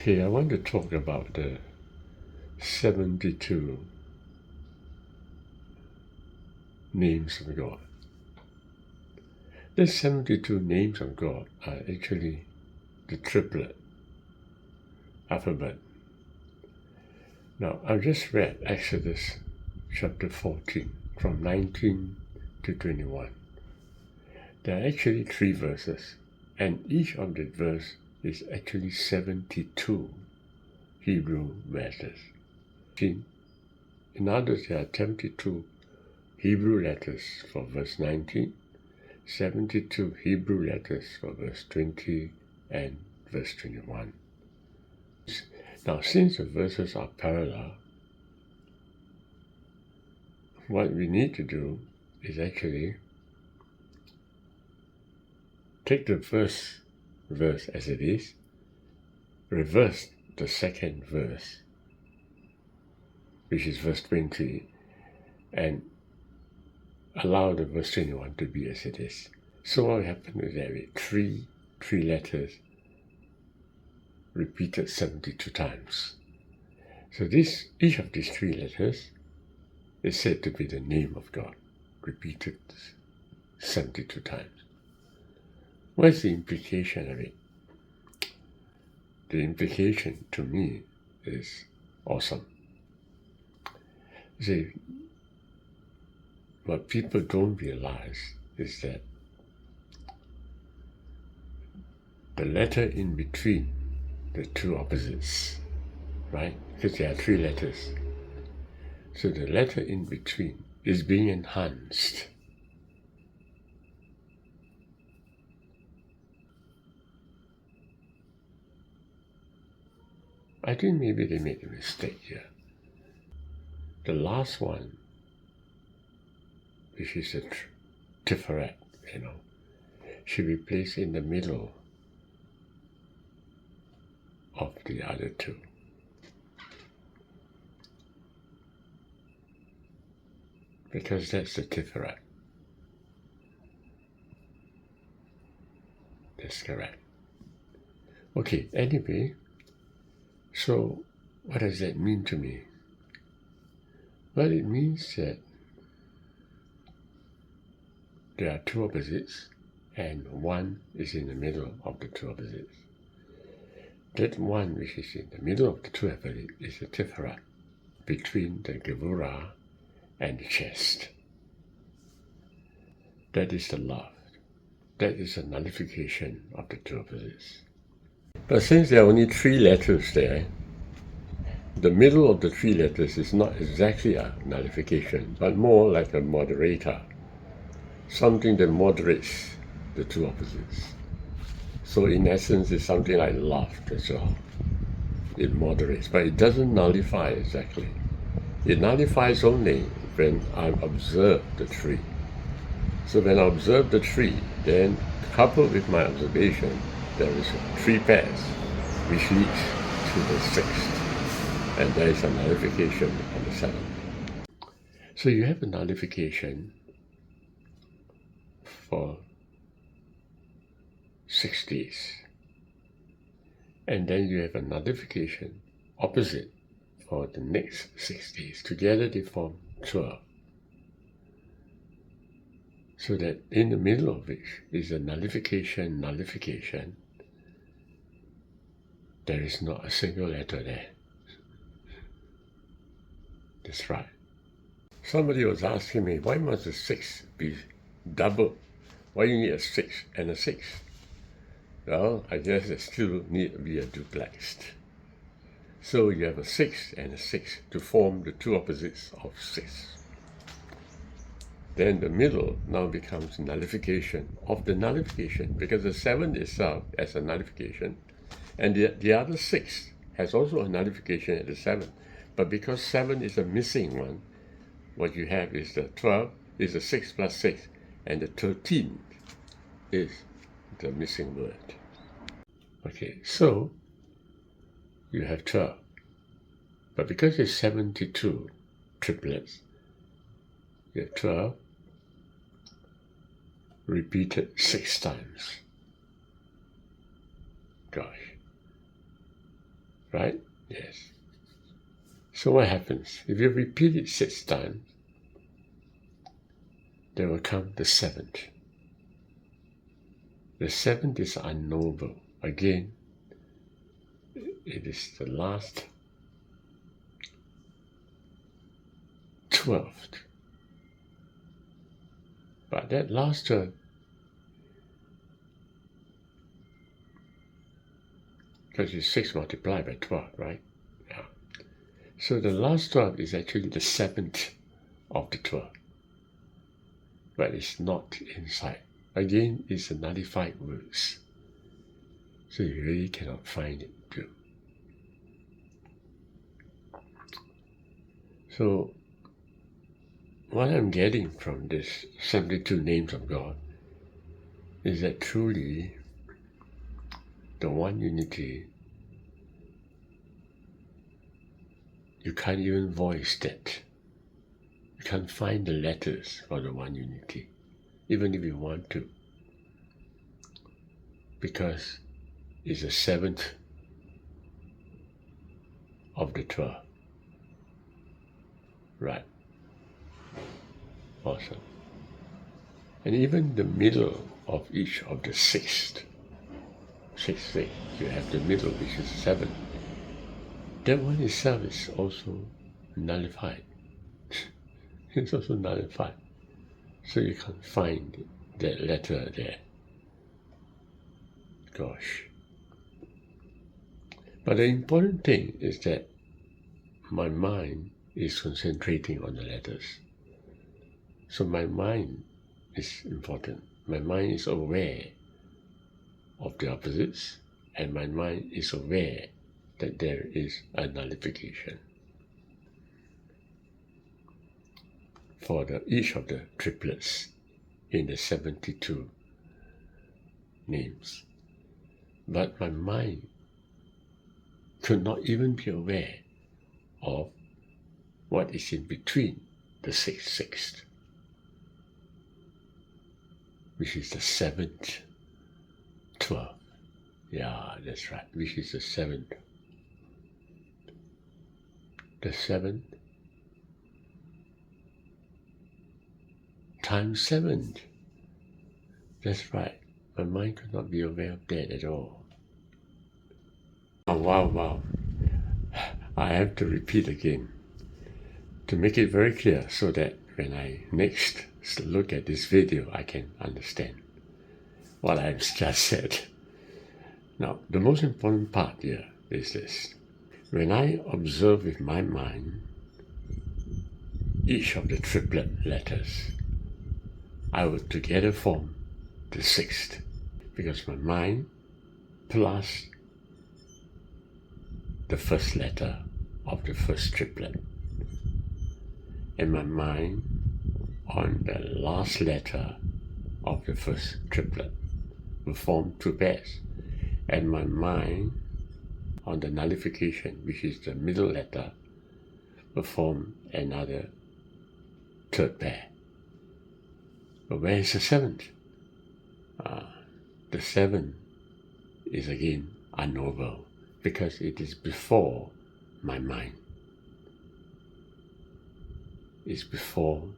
Okay, I want to talk about the 72 names of God. The 72 names of God are actually the triplet alphabet. Now, I've just read Exodus chapter 14 from 19 to 21. There are actually 3 verses, and each of the verse is actually 72 Hebrew letters. In others, there are 72 Hebrew letters for verse 19, 72 Hebrew letters for verse 20 and verse 21. Now, since the verses are parallel, what we need to do is actually take the first verse as it is, reverse the second verse, which is verse 20, and allow the verse 21 to be as it is. So what happened is that with three letters repeated 72 times. So each of these 3 letters is said to be the name of God, repeated 72 times. What's the implication of it? The implication to me is awesome. See, what people don't realize is that the letter in between the 2 opposites, right? Because there are 3 letters. So the letter in between is being enhanced. I think maybe they made a mistake here. The last one, which is a triplet, should be placed in the middle of the other 2. Because that's the triplet. That's correct. Okay, anyway, so what does that mean to me? Well, it means that there are 2 opposites, and one is in the middle of the 2 opposites. That one which is in the middle of the 2 opposites is the triplet between the gevurah and the chest. That is the love. That is a nullification of the 2 opposites. But since there are only 3 letters there, the middle of the 3 letters is not exactly a nullification, but more like a moderator, something that moderates the 2 opposites. So in essence, it's something like love as well. It moderates, but it doesn't nullify exactly. It nullifies only when I observe the 3. So when I observe the 3, then coupled with my observation, there is 3 pairs, which leads to the 6th. And there is a nullification on the 7th. So you have a nullification for 6 days. And then you have a nullification opposite for the next 6 days. Together they form 12. So that in the middle of which is a nullification. There is not a single letter there. That's right. Somebody was asking me, why must the 6 be double? Why you need a 6 and a 6? Well, I guess there still need to be a duplex. So you have a 6 and a 6 to form the 2 opposites of 6. Then the middle now becomes nullification of the nullification, because the 7 itself has a nullification, and the other 6 has also a nullification at the 7. But because 7 is a missing one, what you have is the 12 is the 6 plus 6, and the 13 is the missing word. Okay, so you have 12. But because it's 72 triplets, you have 12 repeated 6 times. Gosh. right? Yes. So what happens? If you repeat it 6 times, there will come the 7th. The 7th is unknowable. Again, it is the last 12th. But that last 12th, because it's 6 multiplied by 12, right? Yeah. So the last 12 is actually the 7th of the 12. But it's not inside. Again, it's a nullified words. So you really cannot find it too. So what I'm getting from this 72 names of God is that truly the one unity, you can't even voice that. You can't find the letters for the one unity, even if you want to, because it's the 7th of the 12. Right. Awesome. And even the middle of each of the sixth day, you have the middle, which is 7. That one itself is also nullified. It's also nullified. So you can't find that letter there. Gosh. But the important thing is that my mind is concentrating on the letters. So my mind is important. My mind is aware of the opposites, and my mind is aware that there is a nullification for each of the triplets in the 72 names. But my mind could not even be aware of what is in between the 6th, which is the 7th, 12. Yeah, that's right, which is the 7th. The 7th times 7. That's right. My mind could not be aware of that at all. Oh, wow. I have to repeat again to make it very clear so that when I next look at this video, I can understand what I've just said. Now, the most important part here is this. When I observe with my mind each of the triplet letters, I would together form the 6th, because my mind plus the first letter of the first triplet, and my mind on the last letter of the first triplet will form 2 pairs, and my mind on the nullification, which is the middle letter, will form another 3rd pair. But where is the 7th? The 7th is again unknowable, because it is before my mind. It's before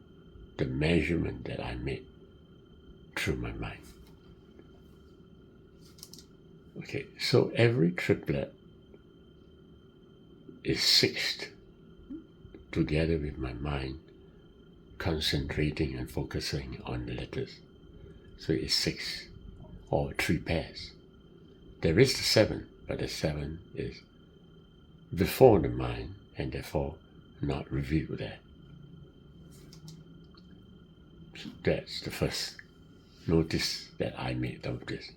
the measurement that I made through my mind. Okay, so every triplet is 6th together with my mind concentrating and focusing on the letters. So it's 6 or 3 pairs. There is the 7, but the 7 is before the mind and therefore not revealed there. So that's the first notice that I made of this.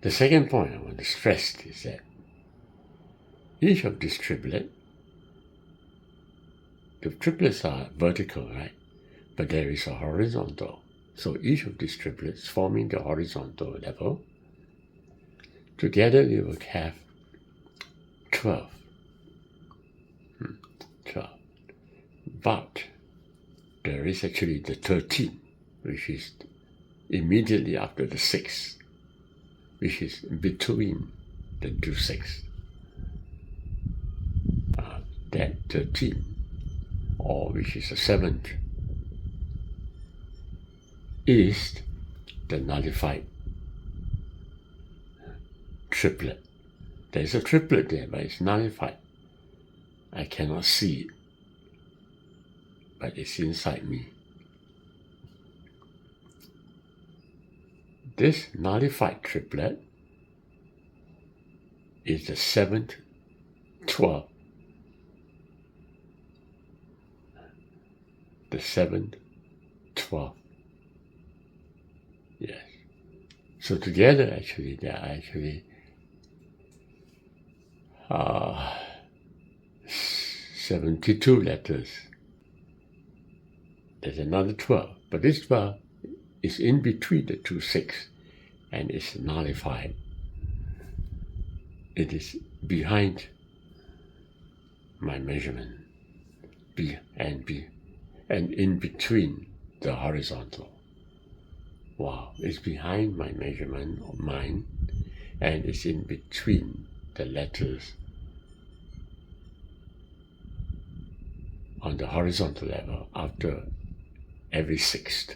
The second point I want to stress is that each of these triplets, the triplets are vertical, right? But there is a horizontal. So each of these triplets forming the horizontal level, together we will have 12. 12. But there is actually the 13, which is immediately after the 6, which is between the 2 6. that 13, or which is the 7th, is the nullified triplet. There's a triplet there, but it's nullified. I cannot see it, but it's inside me. This nullified triplet is the 7th, 12th, the 7th, 12th. Yes. So together, actually, there are actually 72 letters. There's another 12, but this 12 is in between the two 6 and it's nullified. It is behind my measurement, and in between the horizontal. Wow, it's behind my measurement of mine, and it's in between the letters on the horizontal level after every 6th.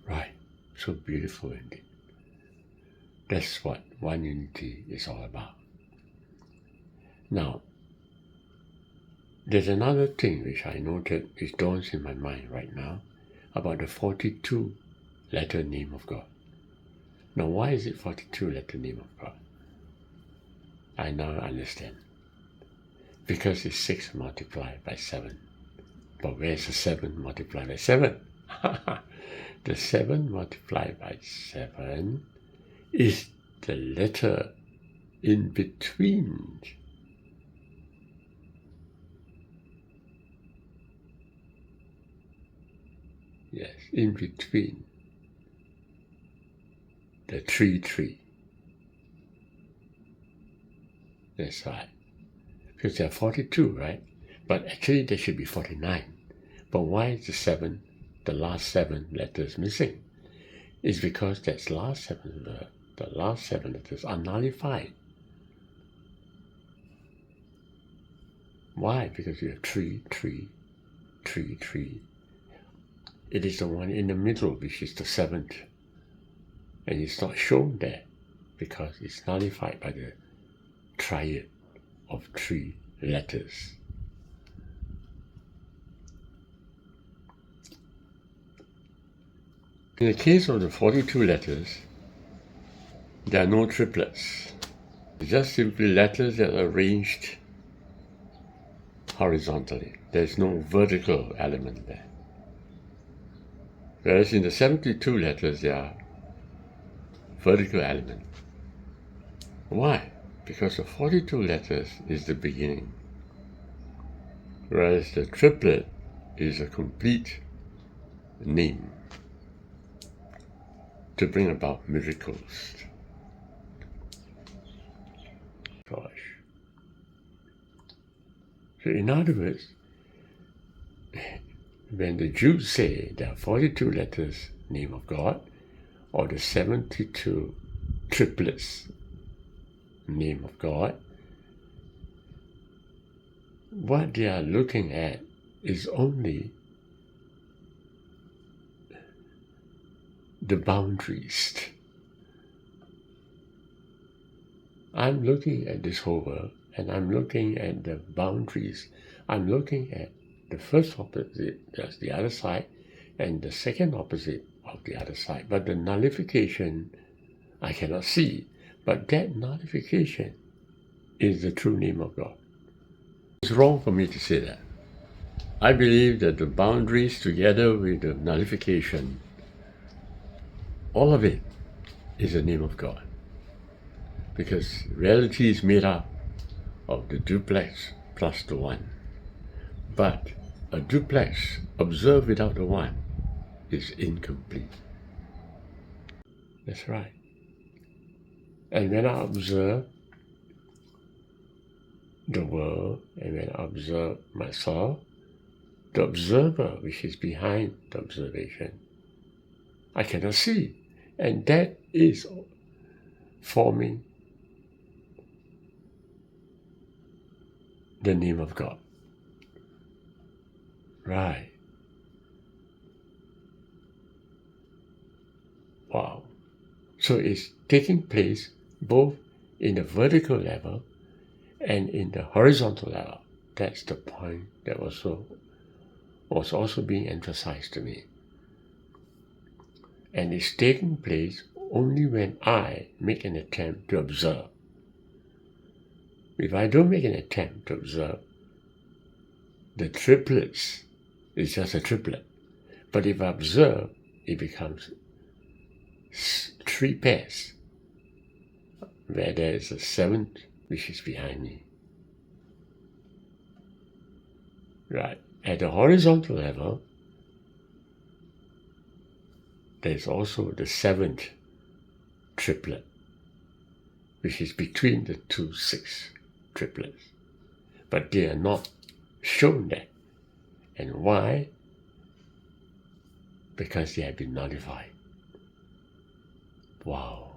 Right, so beautiful indeed. That's what one unity is all about. Now, there's another thing which I noted, which dawns in my mind right now, about the 42-letter name of God. Now, why is it 42-letter name of God? I now understand. Because it's 6 multiplied by 7. But where's the 7 multiplied by 7? The 7 multiplied by 7 is the letter in between. Yes, in between the 3. That's right. Because there are 42, right? But actually there should be 49. But why is the last 7 letters missing? It's because the last 7 letters are nullified. Why? Because you have 3, 3, 3, 3. It is the one in the middle, which is the 7th. And it's not shown there because it's nullified by the triad of 3 letters. In the case of the 42 letters, there are no triplets. It's just simply letters that are arranged horizontally. There's no vertical element there. Whereas in the 72 letters, there are vertical element. Why? Because the 42 letters is the beginning, whereas the triplet is a complete name to bring about miracles. Gosh. So in other words, when the Jews say there are 42 letters, name of God, or the 72 triplets, name of God, what they are looking at is only the boundaries. I'm looking at this whole world, and I'm looking at the boundaries. I'm looking at the first opposite, that's the other side, and the second opposite of the other side. But the nullification, I cannot see. But that nullification is the true name of God. It's wrong for me to say that. I believe that the boundaries together with the nullification, all of it is the name of God. Because reality is made up of the duplex plus the 1. But a duplex observed without the 1 is incomplete. That's right. And when I observe the world, and when I observe myself, the observer, which is behind the observation, I cannot see. And that is forming the name of God. Right. Wow. So it's taking place both in the vertical level and in the horizontal level. That's the point that was also being emphasized to me. And it's taking place only when I make an attempt to observe. If I don't make an attempt to observe, the triplets is just a triplet. But if I observe, it becomes 3 pairs, where there is a 7th which is behind me. Right. At the horizontal level, there's also the 7th triplet, which is between the 2 6 triplets. But they are not shown there. And why? Because they have been nullified. Wow.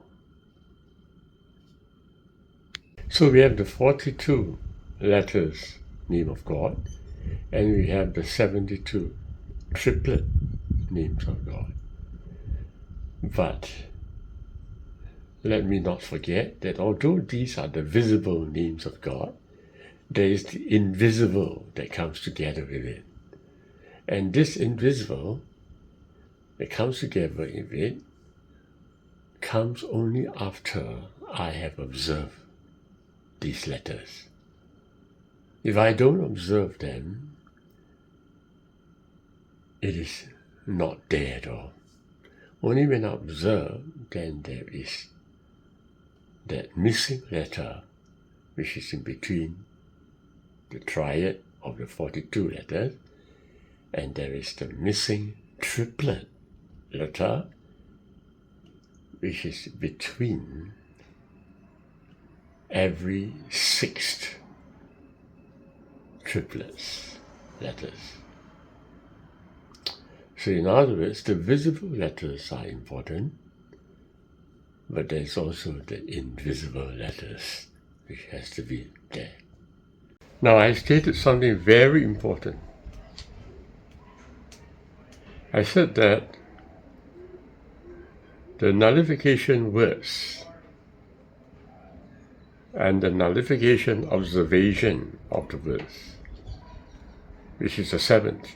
So we have the 42 letters name of God, and we have the 72 triplet names of God. But let me not forget that although these are the visible names of God, there is the invisible that comes together with it. And this invisible that comes together with it comes only after I have observed these letters. If I don't observe them, it is not there at all. Only when I observe, then there is that missing letter which is in between the triad of the 42 letters, and there is the missing triplet letter which is between every 6th triplets letters. So in other words, the visible letters are important, but there's also the invisible letters which has to be there. Now I stated something very important. I said that the nullification words and the nullification observation of the words, which is the 7th,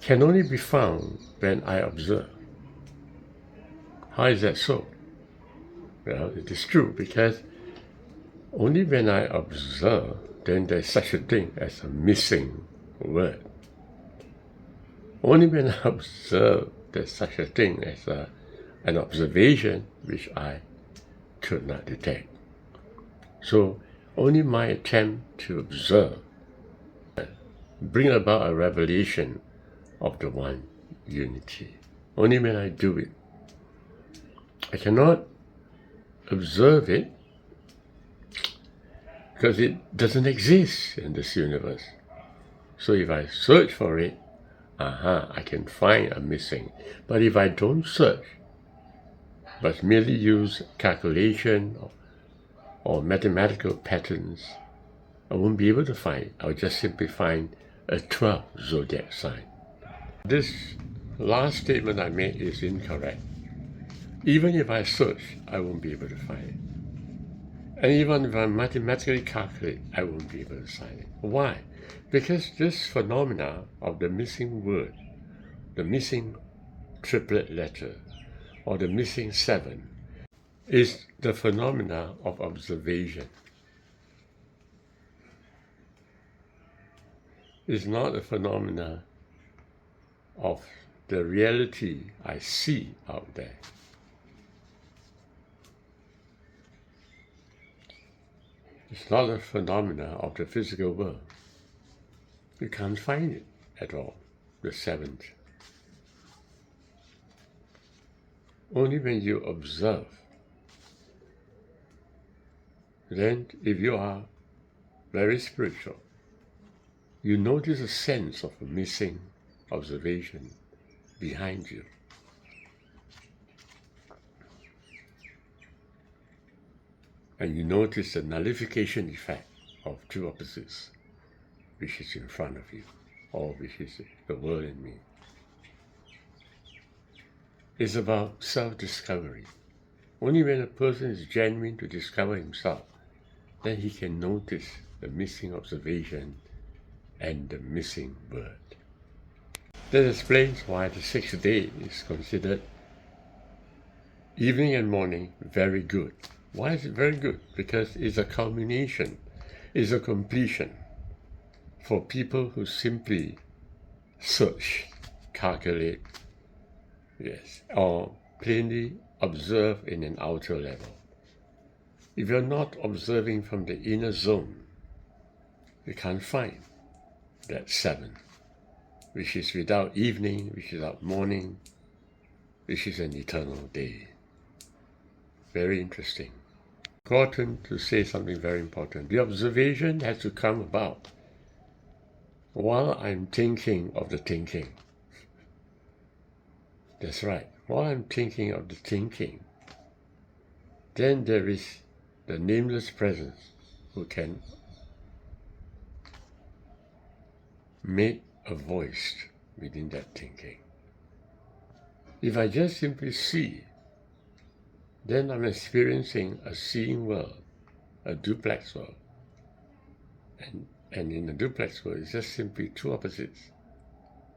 can only be found when I observe. How is that so? Well, it is true, because only when I observe, then there's such a thing as a missing word. Only when I observe, there's such a thing as an observation which I could not detect. So only my attempt to observe bring about a revelation of the one unity. Only when I do it. I cannot observe it because it doesn't exist in this universe. So if I search for it, I can find a missing. But if I don't search, but merely use calculation or mathematical patterns, I won't be able to find it. I'll just simply find a 12th zodiac sign. This last statement I made is incorrect. Even if I search, I won't be able to find it. And even if I mathematically calculate, I won't be able to find it. Why? Because this phenomena of the missing word, the missing triplet letter, or the missing 7, is the phenomena of observation. It's not a phenomena of the reality I see out there. It's not a phenomena of the physical world. You can't find it at all, the 7th. Only when you observe. Then, if you are very spiritual, you notice a sense of a missing observation behind you. And you notice the nullification effect of two opposites. which is in front of you, or which is the world in me. It's about self-discovery. Only when a person is genuine to discover himself, then he can notice the missing observation and the missing word. That explains why the sixth day is considered evening and morning very good. Why is it very good? Because it's a culmination, it's a completion for people who simply search, calculate, or plainly observe in an outer level. If you're not observing from the inner zone, you can't find that 7, which is without evening, which is without morning, which is an eternal day. Very interesting. Important to say something very important. The observation has to come about while I'm thinking of the thinking. That's right. While I'm thinking of the thinking, then there is the nameless presence who can make a voice within that thinking. If I just simply see, then I'm experiencing a seeing world, a duplex world. And in the duplex world, it's just simply two opposites.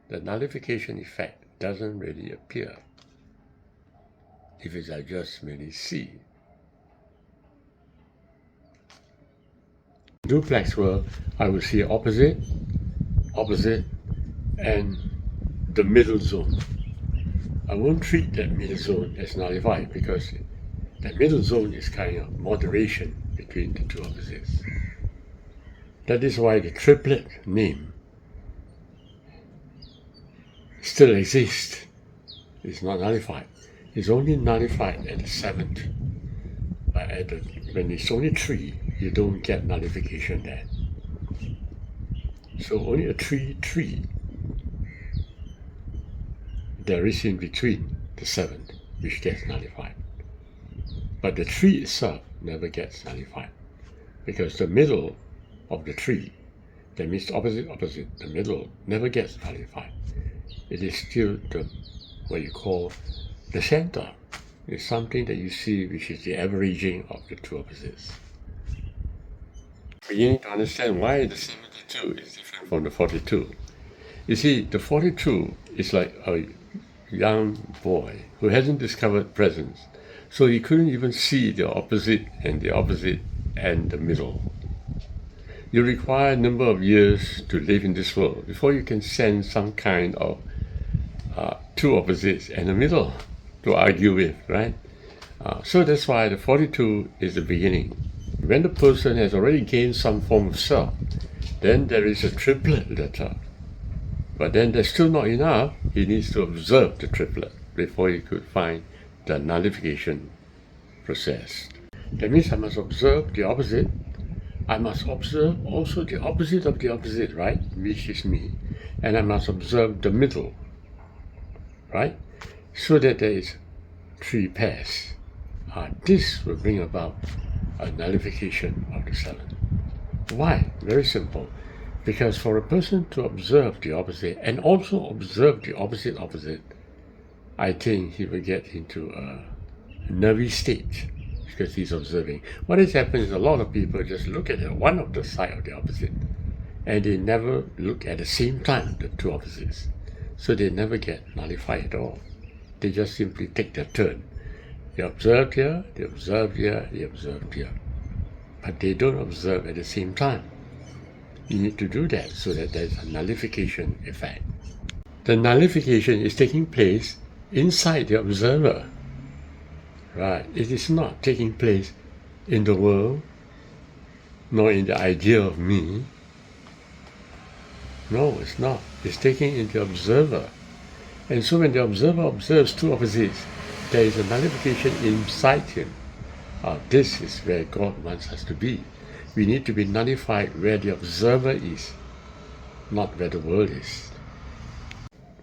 The nullification effect doesn't really appear if I just merely see. Duplex world, I will see opposite, and the middle zone. I won't treat that middle zone as nullified because that middle zone is kind of moderation between the two opposites. That is why the triplet name still exists. It's not nullified. It's only nullified at the 7th. But when it's only 3, you don't get nullification there. So only a 3 there is in between the 7th, which gets nullified. But the 3 itself never gets nullified, because the middle of the 3, that means opposite, the middle never gets nullified. It is still what you call the center. It's something that you see which is the averaging of the two opposites. Beginning to understand why the 72 is different from the 42. You see, the 42 is like a young boy who hasn't discovered presence, so he couldn't even see the opposite and the middle. You require a number of years to live in this world before you can sense some kind of two opposites and a middle to argue with, right? So that's why the 42 is the beginning. When the person has already gained some form of self, then there is a triplet letter. But then that's still not enough. He needs to observe the triplet before he could find the nullification process. That means I must observe the opposite. I must observe also the opposite of the opposite, right? Which is me. And I must observe the middle, right? So that there is 3 pairs. This will bring about a nullification of the 7. Why? Very simple. Because for a person to observe the opposite and also observe the opposite, I think he will get into a nervy state because he's observing. What has happened is a lot of people just look at one of the side of the opposite and they never look at the same time the two opposites. So they never get nullified at all. They just simply take their turn. They observe here, they observe here, they observe here. But they don't observe at the same time. You need to do that so that there's a nullification effect. The nullification is taking place inside the observer. Right? It is not taking place in the world, nor in the idea of me. No, it's not. It's taking in the observer. And so when the observer observes two opposites, there is a nullification inside him. This is where God wants us to be. We need to be nullified where the observer is, not where the world is.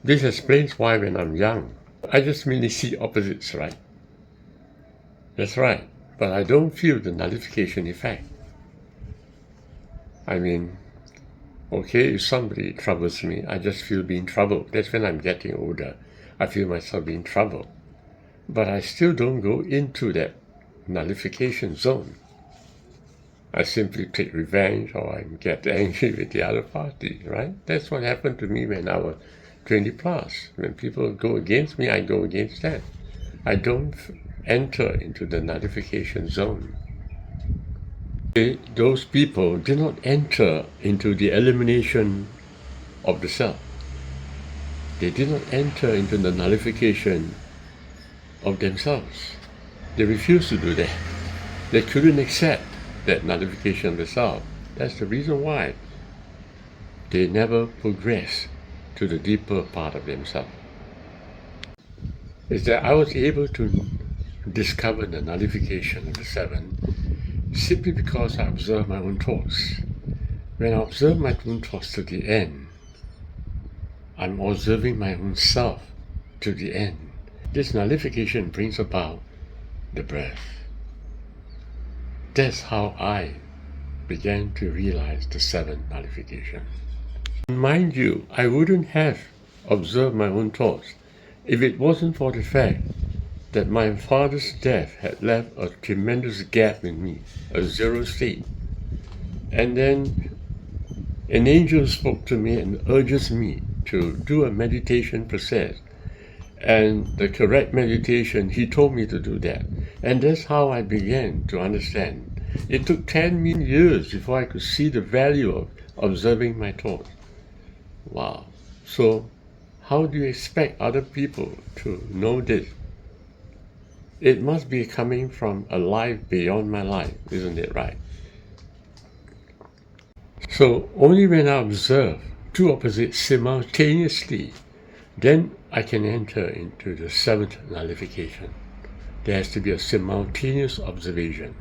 This explains why when I'm young, I just merely see opposites, right? That's right, but I don't feel the nullification effect. I mean, Okay, if somebody troubles me, I just feel being troubled. That's when I'm getting older. I feel myself being troubled. But I still don't go into that nullification zone. I simply take revenge or I get angry with the other party, right? That's what happened to me when I was 20 plus. When people go against me, I go against them. I don't enter into the nullification zone. Those people do not enter into the elimination of the self. They did not enter into the nullification of themselves. They refused to do that. They couldn't accept that nullification of the self. That's the reason why they never progress to the deeper part of themselves. Is that I was able to discover the nullification of the seven simply because I observed my own thoughts. When I observe my own thoughts to the end, I'm observing my own self to the end. This nullification brings about the breath. That's how I began to realize the seven nullifications. Mind you, I wouldn't have observed my own thoughts if it wasn't for the fact that my father's death had left a tremendous gap in me, a zero state. And then an angel spoke to me and urges me to do a meditation process. And the correct meditation, he told me to do that. And that's how I began to understand. It took 10 million years before I could see the value of observing my thoughts. Wow. So how do you expect other people to know this? It must be coming from a life beyond my life, isn't it right? So only when I observe two opposites simultaneously, then I can enter into the seventh nullification. There has to be a simultaneous observation.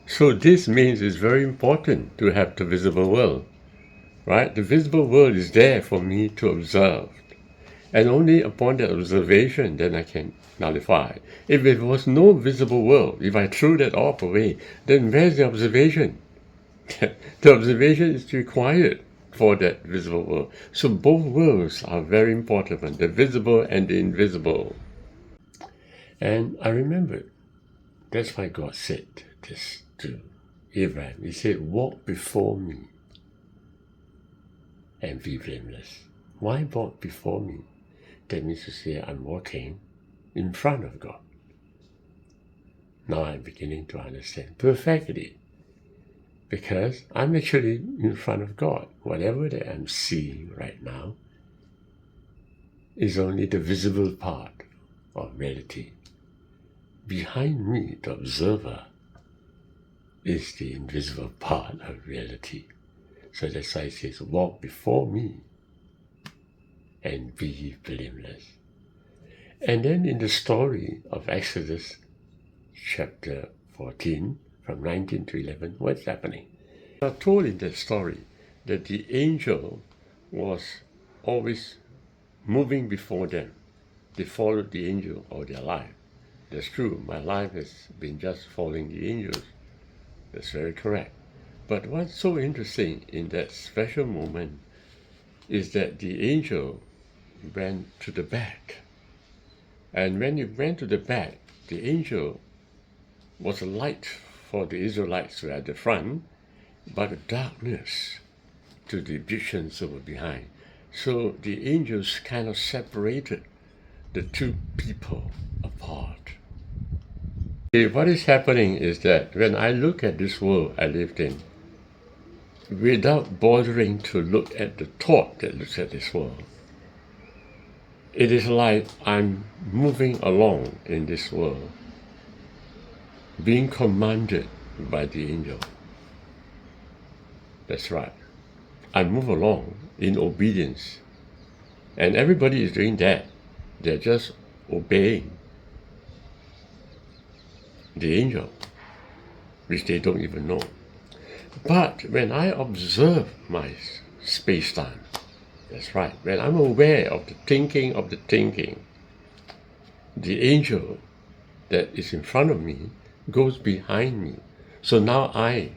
So this means it's very important to have the visible world, right? The visible world is there for me to observe. And only upon that observation then I can nullify. If it was no visible world, if I threw that off away, then where's the observation? The observation is required for that visible world. So both worlds are very important, the visible and the invisible. And I remembered, that's why God said this to Abraham. He said, walk before me and be blameless. Why walk before me? That means to say I'm walking in front of God. Now I'm beginning to understand perfectly. Because I'm actually in front of God. Whatever that I'm seeing right now is only the visible part of reality. Behind me, the observer, is the invisible part of reality. So that's why it says, walk before me and be blameless. And then in the story of Exodus chapter 14, from 19 to 11, what's happening? They are told in that story that the angel was always moving before them. They followed the angel all their life. That's true. My life has been just following the angels. That's very correct. But what's so interesting in that special moment is that the angel went to the back. And when he went to the back, the angel was a light for the Israelites who were at the front, but a darkness to the Egyptians who were behind. So the angels kind of separated the two people apart. Okay, what is happening is that when I look at this world I lived in, without bothering to look at the thought that looks at this world, it is like I'm moving along in this world, being commanded by the angel. That's right. I move along in obedience. And everybody is doing that. They're just obeying the angel, which they don't even know. But when I observe my space-time, that's right, when I'm aware of the thinking, the angel that is in front of me goes behind me. So now I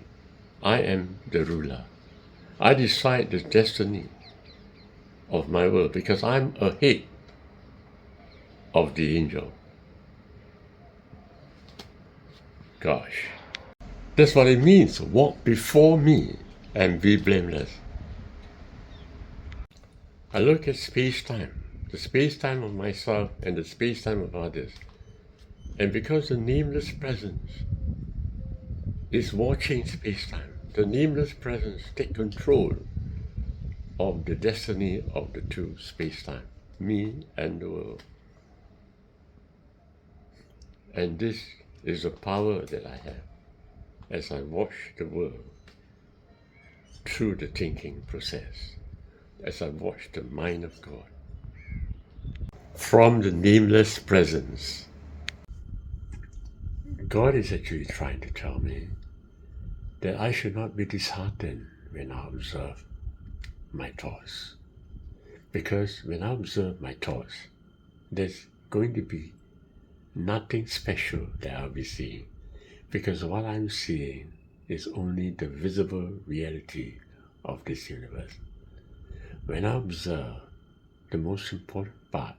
am the ruler. I decide the destiny of my world because I'm ahead of the angel. Gosh, that's what it means. Walk before me and be blameless. I look at space-time, the space-time of myself and the space-time of others. And because the nameless presence is watching space-time, the nameless presence takes control of the destiny of the two space-time, me and the world. And this is the power that I have as I watch the world through the thinking process, as I watch the mind of God from the nameless presence. God is actually trying to tell me that I should not be disheartened when I observe my thoughts. Because when I observe my thoughts, there's going to be nothing special that I'll be seeing. Because what I'm seeing is only the visible reality of this universe. When I observe, the most important part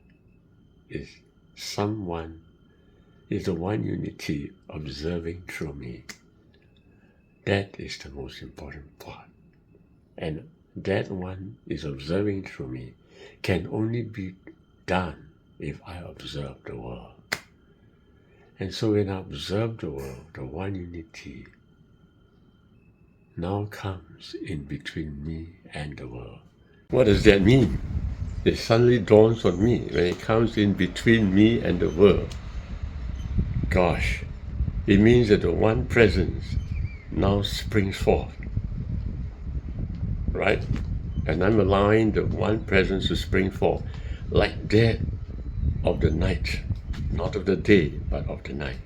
is someone is the one unity observing through me. That is the most important part. And that one is observing through me can only be done if I observe the world. And so when I observe the world, the one unity now comes in between me and the world. What does that mean? It suddenly dawns on me when it comes in between me and the world. Gosh, it means that the one presence now springs forth, right? And I'm allowing the one presence to spring forth like that of the night, not of the day, but of the night.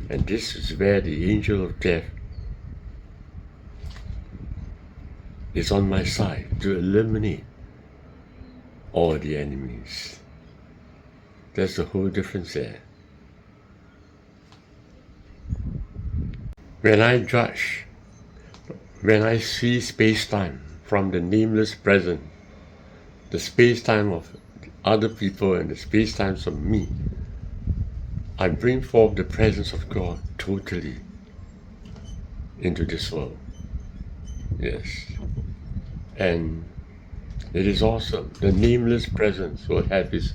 And this is where the angel of death is on my side to eliminate all the enemies. There's the whole difference there. When I judge, when I see space-time from the nameless present, the space-time of other people and the space-times of me, I bring forth the presence of God totally into this world. Yes. And it is awesome. The nameless presence will have its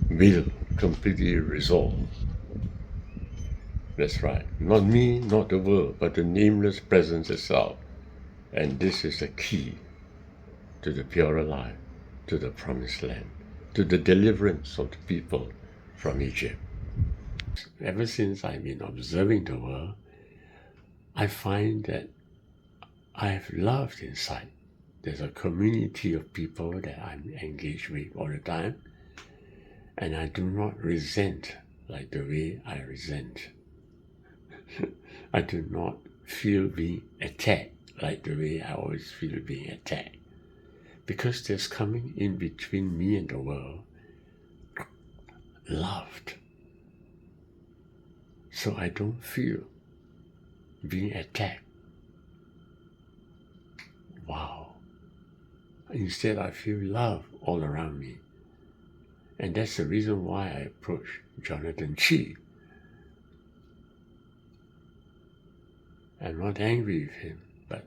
will completely resolved. That's right. Not me, not the world, but the nameless presence itself. And this is the key to the purer life, to the promised land, to the deliverance of the people from Egypt. Ever since I've been observing the world, I find that I have loved inside. There's a community of people that I'm engaged with all the time, and I do not resent like the way I resent. I do not feel being attacked like the way I always feel being attacked. Because there's coming in between me and the world, loved. So I don't feel being attacked. Wow. Instead, I feel love all around me. And that's the reason why I approached Jonathan Chi. I'm not angry with him, but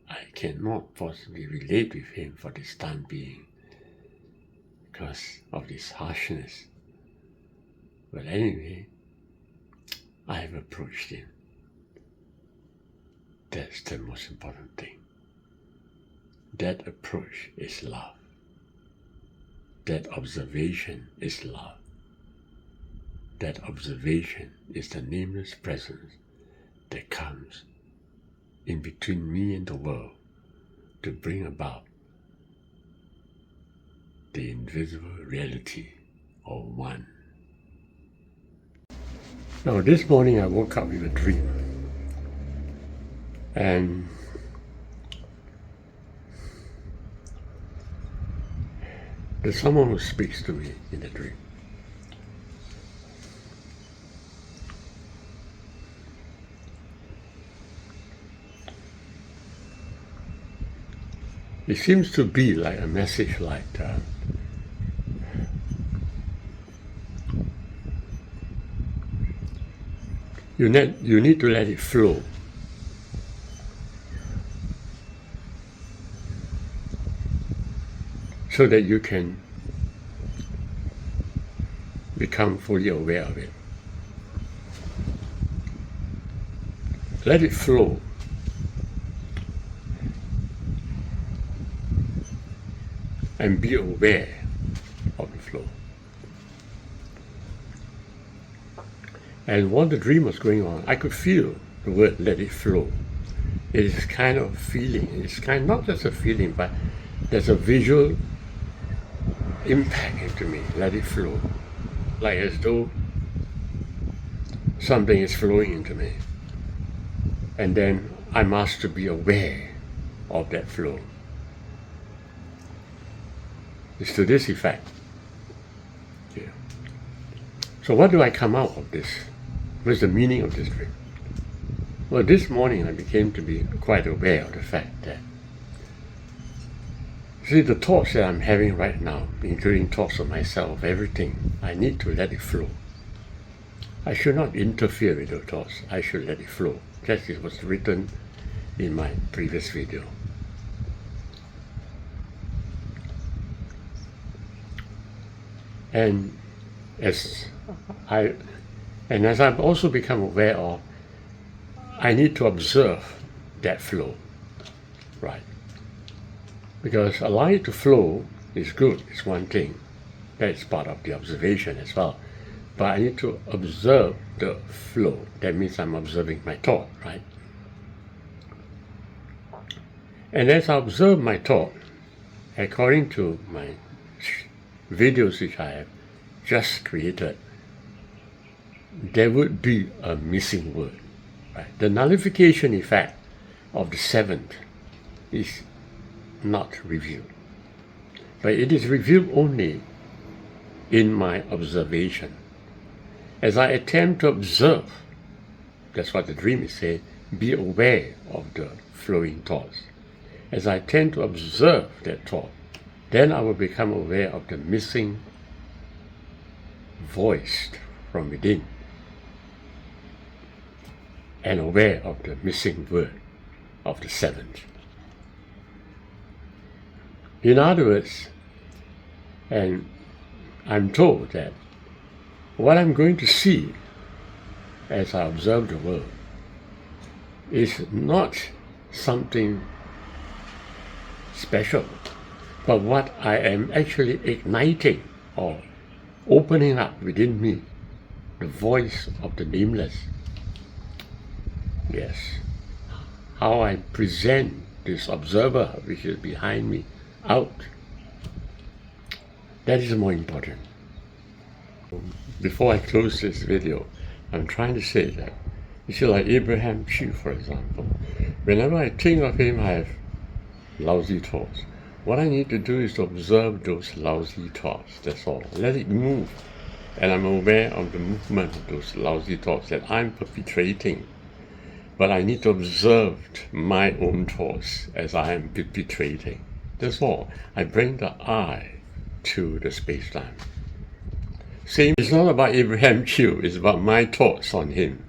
I cannot possibly relate with him for this time being because of this harshness. But anyway, I have approached him. That's the most important thing. That approach is love. That observation is love. That observation is the nameless presence that comes in between me and the world to bring about the invisible reality of one. Now, this morning I woke up with a dream, and there's someone who speaks to me in the dream. It seems to be like a message like you need to let it flow. So that you can become fully aware of it. Let it flow. And be aware of the flow. And while the dream was going on, I could feel the word let it flow. It is kind of feeling. It's kind not just a feeling, but there's a visual impact into me. Let it flow. Like as though something is flowing into me. And then I'm asked to be aware of that flow. It's to this effect. Yeah. So what do I come out of this? What's the meaning of this dream? Well, this morning I became to be quite aware of the fact that, see, the thoughts that I'm having right now, including thoughts of myself, everything, I need to let it flow. I should not interfere with the thoughts. I should let it flow. Just as it was written in my previous video. And as I've also become aware of, I need to observe that flow, right? Because allowing it to flow is good, it's one thing. That's part of the observation as well. But I need to observe the flow. That means I'm observing my thought, right? And as I observe my thought, according to my videos which I have just created, there would be a missing word. Right? The nullification effect of the seventh is not revealed. But it is revealed only in my observation. As I attempt to observe, that's what the dream is saying, be aware of the flowing thoughts. As I tend to observe that thought, then I will become aware of the missing voice from within and aware of the missing word of the seventh. In other words, and I'm told that what I'm going to see as I observe the world is not something special, but what I am actually igniting or opening up within me, the voice of the nameless. Yes, how I present this observer which is behind me out. That is more important. Before I close this video, I'm trying to say that, you see, like Abraham Chew, for example, whenever I think of him, I have lousy thoughts. What I need to do is to observe those lousy thoughts, that's all. Let it move. And I'm aware of the movement of those lousy thoughts that I'm perpetrating. But I need to observe my own thoughts as I am perpetrating. That's all. I bring the I to the space-time. Same, it's not about Abraham Chew, it's about my thoughts on him,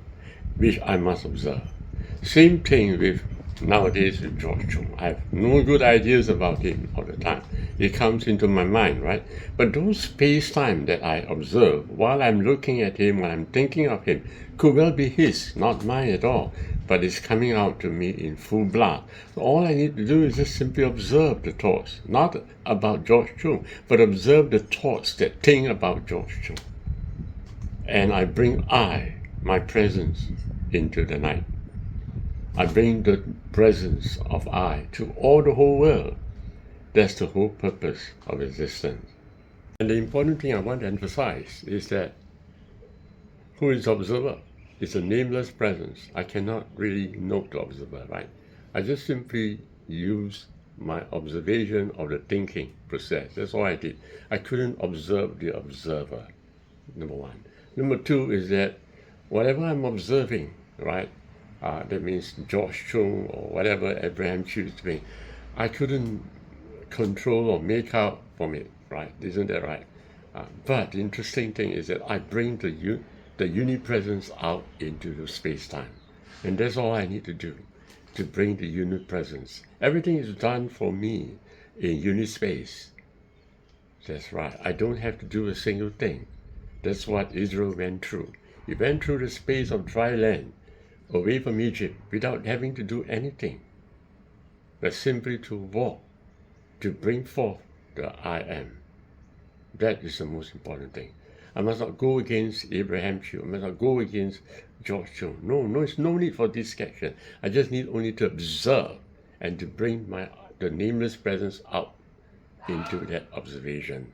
which I must observe. Same thing with nowadays with George Chung. I have no good ideas about him all the time. It comes into my mind, right? But those space-time that I observe while I'm looking at him, while I'm thinking of him, could well be his, not mine at all. But it's coming out to me in full blood. So all I need to do is just simply observe the thoughts, not about George Chung, but observe the thoughts that think about George Chung. And I bring my presence, into the night. I bring the presence of I to all the whole world. That's the whole purpose of existence. And the important thing I want to emphasize is that who is the observer? It's a nameless presence. I cannot really note the observer, right? I just simply use my observation of the thinking process. That's all I did. I couldn't observe the observer, number one. Number two is that whatever I'm observing, right? That means George Chung or whatever Abraham Chew is doing, I couldn't control or make out from it, right? Isn't that right? But the interesting thing is that I bring the unipresence out into the space-time. And that's all I need to do, to bring the unipresence. Everything is done for me in unit space. That's right. I don't have to do a single thing. That's what Israel went through. He went through the space of dry land, away from Egypt, without having to do anything, but simply to walk, to bring forth the I am. That is the most important thing. I must not go against Abraham Chew. I must not go against George Chew. No, it's no need for distraction. I just need only to observe and to bring the nameless presence out into that observation.